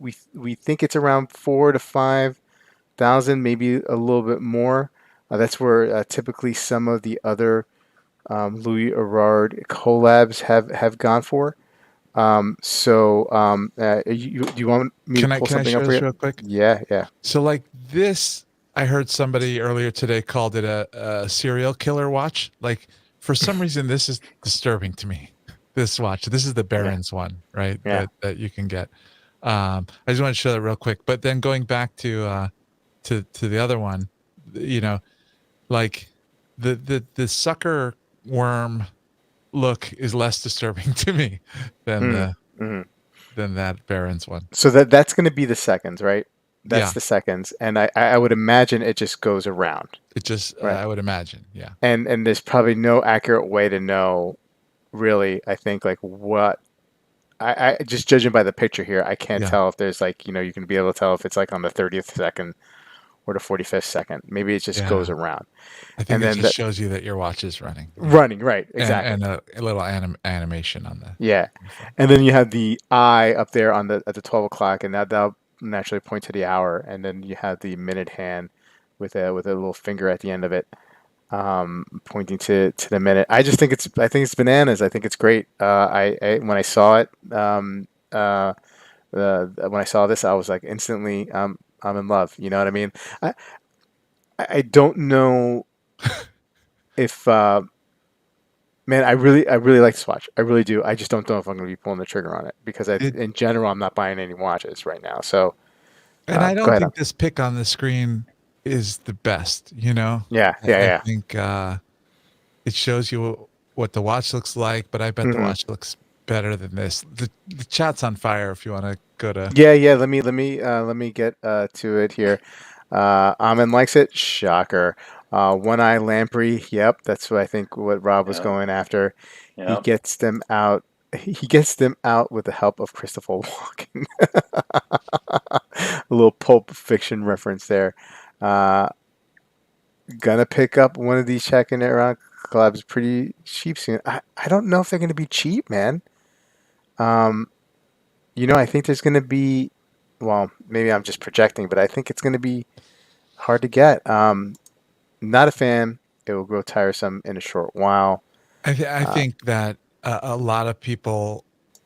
think it's around 4 to 5 thousand, maybe a little bit more. That's where typically some of the other Louis Erard collabs have gone for. Do you want me to pull Can I something up share for this you? real quick? Yeah, yeah, So like this, I heard somebody earlier today called it a serial killer watch. Like for some reason, this is disturbing to me. This watch. This is the yeah, Barron's one, right? yeah. That you can get. I just want to show that real quick. But then going back to the other one, you know, like the sucker worm look is less disturbing to me than Mm, the mm. than that Barron's one. So that's going to be the seconds, right? That's Yeah, the seconds, and I would imagine it just goes around, it just right? I would imagine. Yeah. And there's probably no accurate way to know, really. I think like what I just judging by the picture here, I can't Yeah. tell if there's like you can be able to tell if it's like on the 30th second or the 45th second. Maybe it just Yeah. goes around, I think and it then just that shows you that your watch is running. Yeah. running right exactly. And a little animation on Yeah, the front. and then you have the eye up there on the at the 12 o'clock, and that'll naturally point to the hour, and then you have the minute hand with a little finger at the end of it, pointing to the minute. I think it's bananas. I think it's great. I when I saw it, when I saw this, I was like instantly, I'm in love. You know what I mean? I I don't know if man, I really like this watch. I really do. I just don't know if I'm going to be pulling the trigger on it because It in general, I'm not buying any watches right now. So and I go don't ahead. think this pic on the screen is the best, you know? Yeah, yeah, I yeah. think it shows you what the watch looks like, but I bet the Hmm. watch looks better than this. The chat's on fire if you want to go to. Yeah, yeah. Let me get to it here. Amin likes it. Shocker. One Eye Lamprey. Yep, that's what I think. What Rob was Yeah, going after. He yeah. gets them out. He gets them out with the help of Christopher Walken. A little Pulp Fiction reference there. Uh, gonna pick up one of these Check and Rock collabs pretty cheap soon. I don't know if they're gonna be cheap, man. Um, I think there's gonna be, well, maybe I'm just projecting, but I think it's gonna be hard to get. Not a fan. It will grow tiresome in a short while. I Uh, think that a lot of people,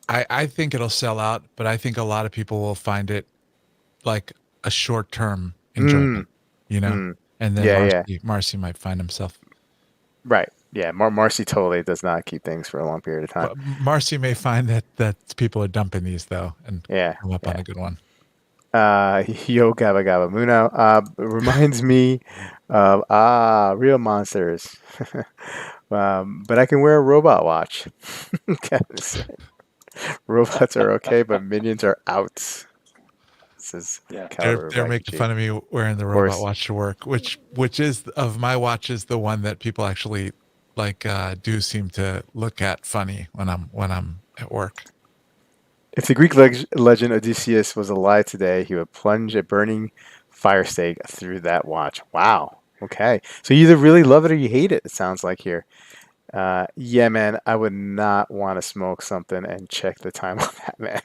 I think it'll sell out, but I think a lot of people will find it like a short term mm, enjoyment, you know? mm. And then Yeah, yeah. Marcy might find himself. Right. Yeah, Marcy totally does not keep things for a long period of time. But Marcy may find that people are dumping these though and Yeah, come up on yeah. a good one. Yo Gabba Gabba Muno reminds me of real monsters. But I can wear a robot watch. Kevin is saying robots are okay, but minions are out. This is Yeah. Caliber They're Mac and making Cheese. fun of me wearing the Of robot course. watch to work, which is of my watches the one that people actually like do seem to look at funny when I'm at work. If the Greek legend Odysseus was alive today, he would plunge a burning fire stake through that watch. Wow. Okay. So you either really love it or you hate it, it sounds like here. Yeah, man, I would not want to smoke something and check the time on that, man.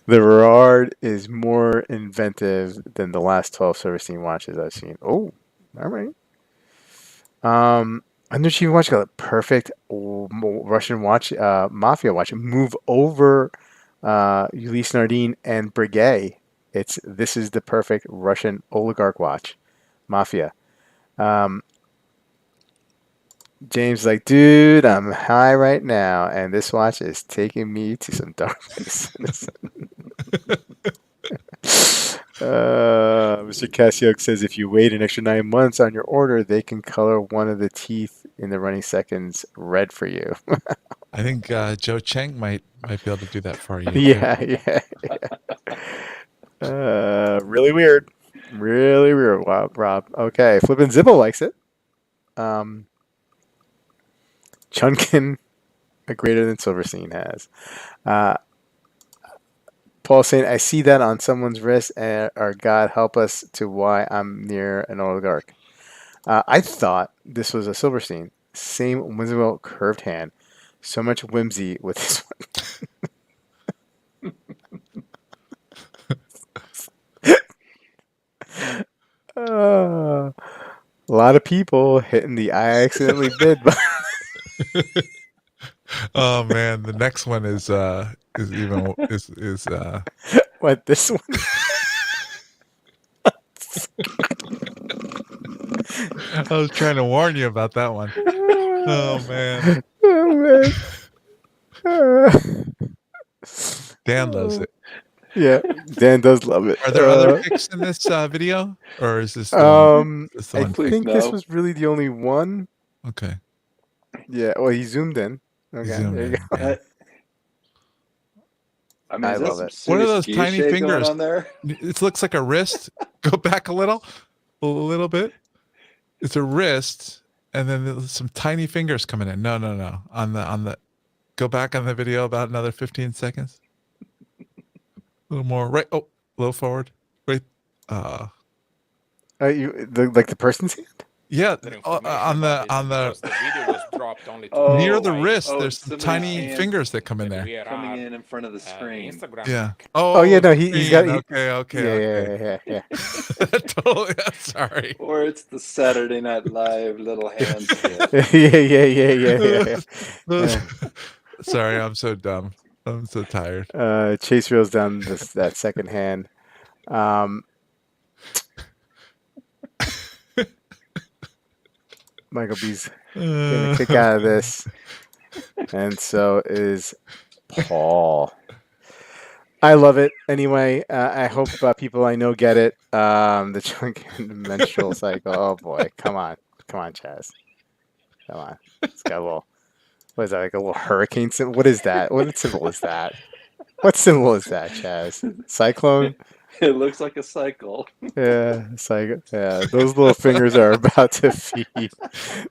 The Gerard is more inventive than the last 12 servicing watches I've seen. Oh, all right. Underachieving watch got a perfect Russian watch, mafia watch. Move over, Ulysse Nardin and Breguet. This is the perfect Russian oligarch watch, mafia. Um, James like, dude, I'm high right now, and this watch is taking me to some dark places. Mr. Kasyuk says if you wait an extra 9 months on your order, they can color one of the teeth in the running seconds red for you. I think Joe Cheng might be able to do that for you too. Yeah, yeah, yeah. Really weird. Really weird, Rob. Okay, Flippin' Zippo likes it. Um, Chunkin, a greater than Silverstein has. Uh, Paul saying, I see that on someone's wrist, and or God help us to why I'm near an oligarch. I thought this was a Silverstein. Same whimsical curved hand. So much whimsy with this one. A lot of people hitting the I accidentally bid button. Oh man, the next one is even is What, this one? I was trying to warn you about that one. Oh man. Oh, man. Dan loves it. Yeah, Dan does love it. Are there other pics in this video, or is this the one? Is this the I one? Please think this no. was really the only one. Okay, Yeah, well, he zoomed in. he Okay, zoomed there you in. go. Yeah. I mean, I is that love some it. What are serious those tiny guilloche going fingers? on there? It looks like a wrist. Go back a little bit. It's a wrist, and then there's some tiny fingers coming in. No, no, no. On the. Go back on the video about another 15 seconds. A little more. Right. Oh, a little forward. Right. Uh. Like the person's hand? Yeah. Other information On about the this on the because the video was dropped only near today Oh, the by wrist. oh, There's it's some somebody's tiny hand fingers that come in there. coming WRR, in front of the the screen. Instagram Yeah. account. Oh yeah, Oh, no, he's got screen. he. Okay. Okay. Yeah, Okay. yeah, yeah, Totally. Sorry. Or it's the Saturday Night Live little yeah, hand skit. yeah, yeah, yeah, yeah, yeah, Those- yeah. Sorry, I'm so dumb. I'm so tired. Chase reels down that second hand. Um, Michael B's getting a kick out of this, and so is Paul. I love it anyway. I hope people I know get it. The chunk and menstrual cycle. Oh boy, come on, Chaz, come on. It's got a little. What is that? Like a little hurricane symbol? What is that? What symbol is that? What symbol is that, Chaz? Cyclone? It looks like a cycle. Yeah, yeah. Those little fingers are about to feed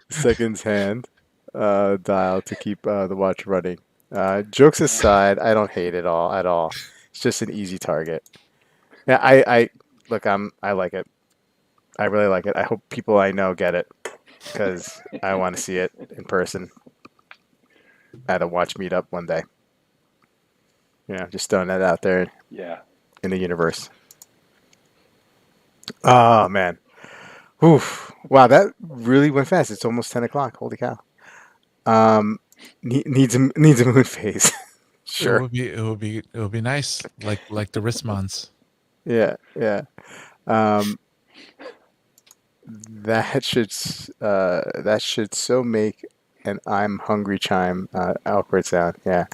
seconds hand dial to keep the watch running. Jokes aside, I don't hate it all at all. It's just an easy target. Yeah, I look. I like it. I really like it. I hope people I know get it because I want to see it in person at a watch meetup one day. Just throwing that out there Yeah. in the universe. Oh man. Oof. Wow, that really went fast. It's almost 10 o'clock. Holy cow. Um, needs a moon phase. Sure. It would be nice, like the Rismons. Yeah, yeah. Um, that should so make an I'm hungry chime awkward sound. Yeah.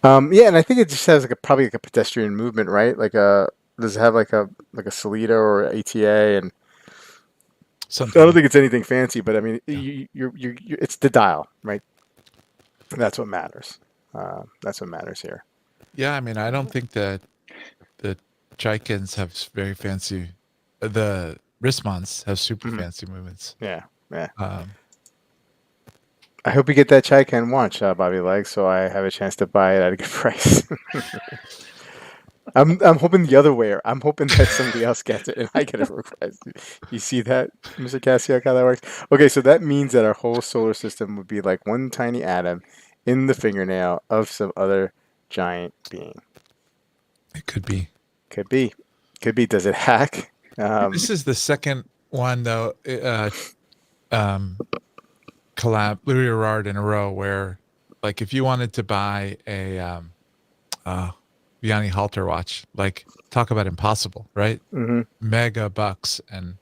Yeah, and I think it just has like probably like a pedestrian movement, right? Does it have like a Salida or ATA? And I don't Something. think it's anything fancy, but I mean, Yeah. it's the dial, right? That's what matters. That's what matters here. Yeah, I mean, I don't think that the Chaikins have very fancy. The Rismons have super Mhm. fancy movements. Yeah, yeah. Um, I hope you get that chai can watch, Bobby Leg, so I have a chance to buy it at a good price. I'm hoping the other way. I'm hoping that somebody else gets it and I get it for a price. You see that, Mr. Cassiak, how that works? Okay, so that means that our whole solar system would be like one tiny atom in the fingernail of some other giant being. it could be. Could be. Could be. Does it hack? This is the second one though. Collab Louis Gerard in a row where, like, if you wanted to buy a Vianney halter watch, like, talk about impossible, right? hmm Mega bucks, and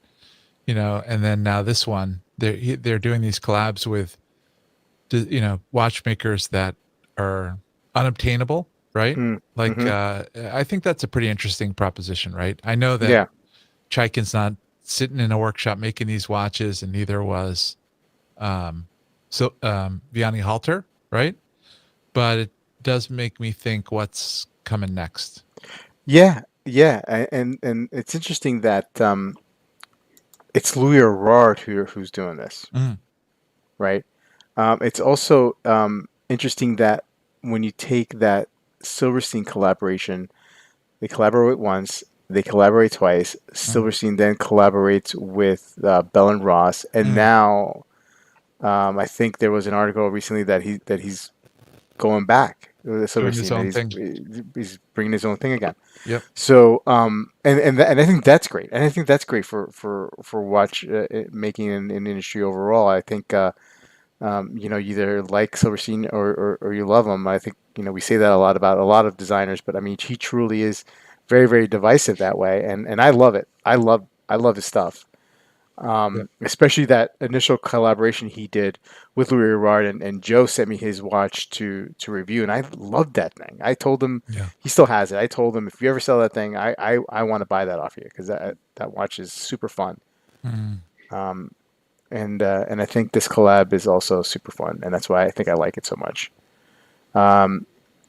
and then now this one, they're doing these collabs with watchmakers that are unobtainable, right? Like, Mm-hmm. I think that's a pretty interesting proposition, right? I know that Yeah. Chaikin's not sitting in a workshop making these watches, and neither was Vianney Halter, right? But it does make me think what's coming next. Yeah. Yeah. And it's interesting that it's Louis Gerard who's doing this, Mm, right? It's also interesting that when you take that Silverstein collaboration, they collaborate once, they collaborate twice. mm, Silverstein then collaborates with Bell and Ross, and mm. now I think there was an article recently that he's going back with Doing his Silverstein, that own he's thing. he's bringing his own thing again. Yep. So and I think that's great, and I think that's great for watch making in the industry overall. I think you either like Silverstein or you love him. I think we say that a lot about a lot of designers, but I mean he truly is very very divisive that way, and I love it. I love his stuff. Yep. Especially that initial collaboration he did with Louis Gerard, and Joe sent me his watch to review, and I loved that thing. I told him Yeah. he still has it. I told him if you ever sell that thing, I want to buy that off you because that watch is super fun. Mm. And I think this collab is also super fun, and that's why I think I like it so much.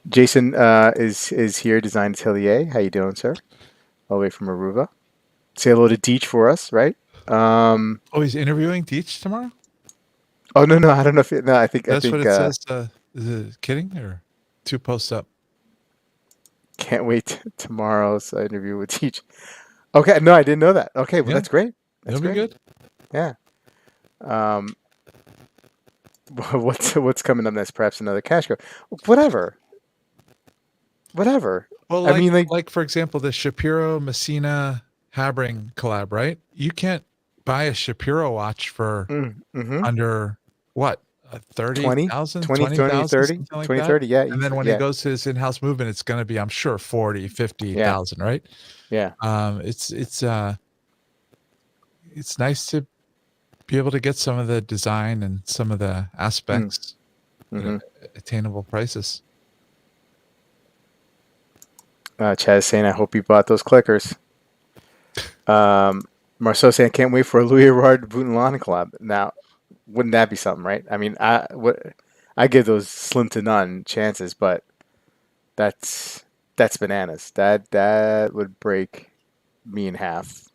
Jason is here, Design Atelier. How you doing, sir? All the way from Aruba. Say hello to Deech for us, right? Oh, he's interviewing Deech tomorrow? Oh no, I don't know if no. I That's what think it says. Is it kidding or two posts up? can't wait tomorrow's interview with Teach. Okay, no, I didn't know that. Okay, well Yeah, that's great. That's it'll be great. good. Yeah. Um, what's coming up next? Perhaps another cash cow. Whatever, whatever. Well, I mean, like, like for example, the Shapiro Messina Habring collab, right? You can't buy a Shapiro watch for mm-hmm. under what? 20, 30,000, 20, 20, 20,000, 30, something like 20, that. 30. Yeah, And then easily. when he Yeah, goes to his in-house movement, it's going to be, I'm sure, 40, yeah, 50,000, right? yeah. It's nice to be able to get some of the design and some of the Mm, aspects at mm-hmm. attainable prices. Chad is saying, I hope you bought those clickers. Marceau saying, I can't wait for a Louis Gerard Boot and Lawn collab. Now, wouldn't that be something, right? I mean, I give those slim to none chances, but that's that's bananas. That would break me in half,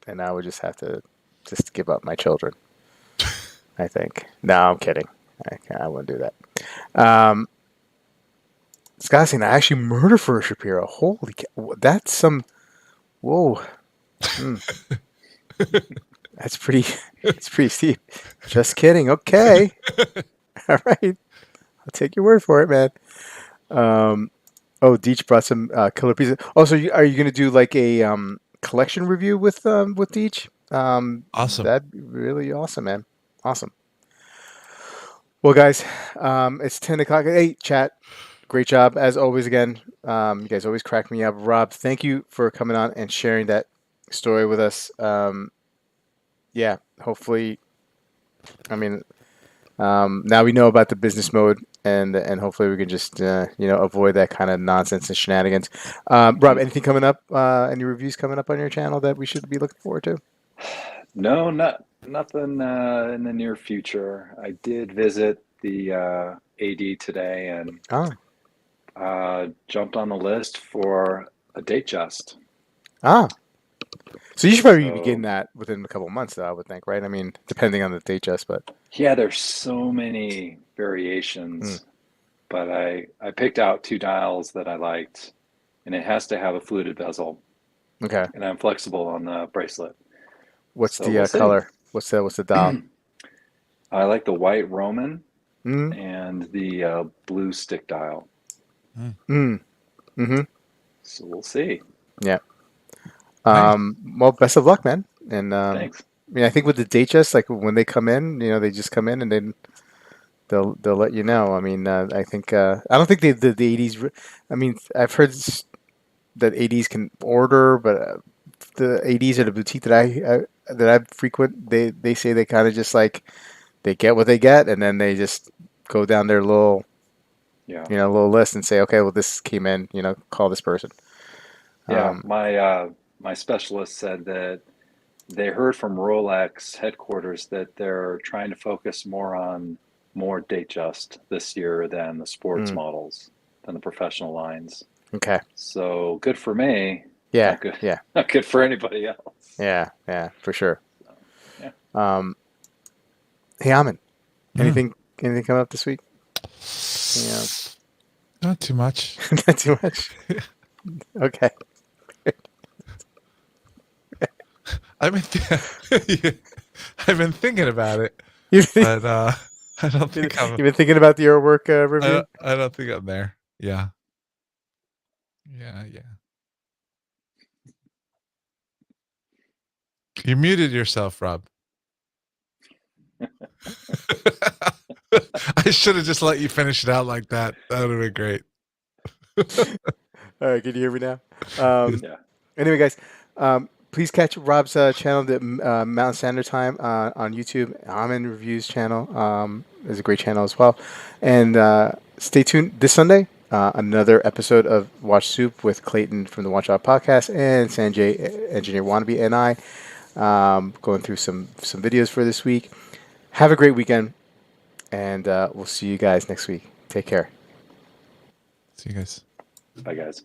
and I would just have to just give up my children. I think. No, I'm kidding. I wouldn't do that. Scott saying, I actually murder for a Shapiro. Holy cow. That's some. Whoa. Mm, that's pretty. It's pretty steep. Just kidding. Okay. All right. I'll take your word for it, man. Oh, Deech brought some killer pieces. Also, are you going to do like a collection review with Deech? Awesome. That'd be really awesome, man. Awesome. Well, guys, it's 10 o'clock. Hey, chat. Great job as always. Again, you guys always crack me up. Rob, thank you for coming on and sharing that story with us. Yeah, hopefully, I mean, now we know about the business mode, and hopefully we can just avoid that kind of nonsense and shenanigans. Rob, anything coming up? Any reviews coming up on your channel that we should be looking forward to? No, nothing in the near future. I did visit the AD today and Oh, jumped on the list for a date just. ah. So you should probably be getting So that within a couple of months, though, I would think, right? I mean, depending on the date, just but. yeah, there's so many Hmm. variations, but I picked out two dials that I liked, and it has to have a fluted bezel, Okay. and I'm flexible on the bracelet. What's So the we'll see. color? What's the dial? I like the white Roman Mm. and the blue stick dial. Mm, Mm. Mm-hmm. So we'll see. Yeah. nice. Well, best of luck, man. And Thanks. I mean, I think with the date just like when they come in, they just come in and then they'll let you know. I mean, I think I don't think the ADs. I mean, I've heard that ADs can order, but the ADs at a boutique that I frequent, they say they kind of just like they get what they get, and then they just go down their Yeah. little list and say, okay, well, this came in, call this person. Yeah. Um, My specialist said that they heard from Rolex headquarters that they're trying to focus more Datejust this year than the sports mm, models, than the professional lines. okay. So good for me, Yeah, not good, yeah, not good for anybody else. yeah, for sure. So, yeah. Um, hey, Amin, Mm. anything coming up this week? Yeah, Not too much. not too much. Okay. I've been I've been thinking about it, You've, but I don't you've think I'm been thinking about your work review? I don't think I'm there. Yeah. Yeah. You muted yourself, Rob. I should have just let you finish it out like that. That would have been great. All right, can you hear me now? Yeah. Anyway, guys, please catch Rob's channel, the Mountain Standard Time, on YouTube. Amin Reviews channel is a great channel as well. And stay tuned this Sunday. Another episode of Watch Soup with Clayton from the Watch Out Podcast and Sanjay, Engineer Wannabe, and I going through some videos for this week. Have a great weekend, and we'll see you guys next week. Take care. See you guys. Bye, guys.